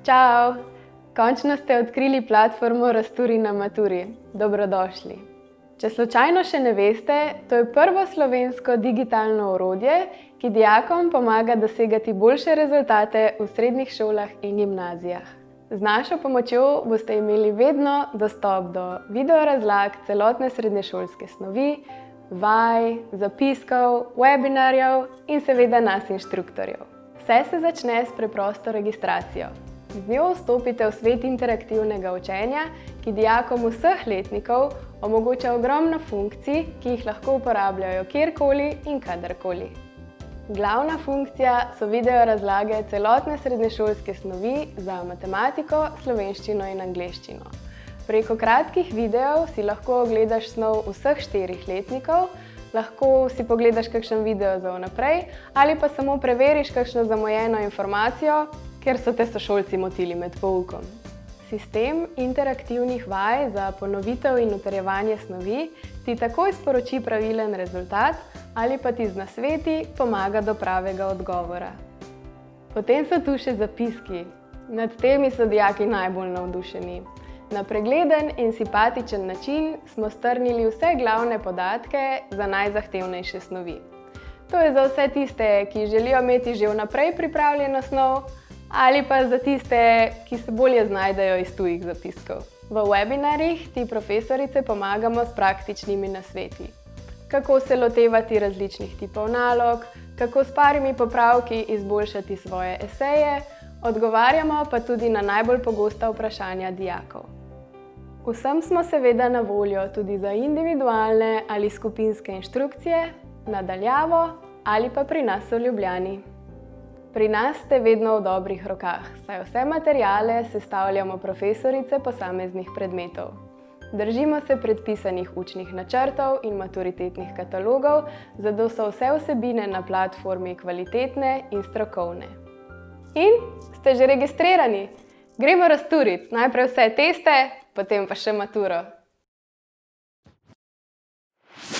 Čau! Končno ste odkrili platformo Razturi na maturi. Dobrodošli. Če slučajno še ne veste, to je prvo slovensko digitalno orodje, ki dijakom pomaga dosegati boljše rezultate v srednjih šolah in gimnazijah. Z našo pomočjo boste imeli vedno dostop do videorazlag celotne srednješolske snovi, vaj, zapiskov, webinarjev in seveda nas inštruktorjev. Vse se začne s preprosto registracijo. Z njo vstopite v svet interaktivnega učenja, ki dijakom vseh letnikov omogoča ogromno funkcij, ki jih lahko uporabljajo kjerkoli in kadarkoli. Glavna funkcija so videorazlage celotne srednješolske snovi za matematiko, slovenščino in angleščino. Preko kratkih videov si lahko ogledaš snov vseh 4 letnikov, lahko si pogledaš kakšen video za vnaprej ali pa samo preveriš kakšno zamujeno informacijo, ker so te sošolci motili med poukom. Sistem interaktivnih vaj za ponovitev in utrjevanje snovi ti takoj sporoči pravilen rezultat ali pa ti z nasveti pomaga do pravega odgovora. Potem so tu še zapiski. Nad temi so dijaki najbolj navdušeni. Na pregleden in simpatičen način smo strnili vse glavne podatke za najzahtevnejše snovi. To je za vse tiste, ki želijo imeti že vnaprej pripravljeno snov, ali pa za tiste, ki se bolje znajdejo iz tujih zapiskov. V webinarjih ti profesorice pomagamo s praktičnimi nasveti. Kako se lotevati različnih tipov nalog, kako s parimi popravki izboljšati svoje eseje, odgovarjamo pa tudi na najbolj pogosta vprašanja dijakov. Vsem smo seveda na voljo tudi za individualne ali skupinske inštrukcije, na daljavo ali pa pri nas v Ljubljani. Pri nas ste vedno v dobrih rokah, saj vse materiale sestavljamo profesorice posameznih predmetov. Držimo se predpisanih učnih načrtov in maturitetnih katalogov, zato so vse vsebine na platformi kvalitetne in strokovne. In ste že registrirani? Gremo razturit, najprej vse teste, potem pa še maturo.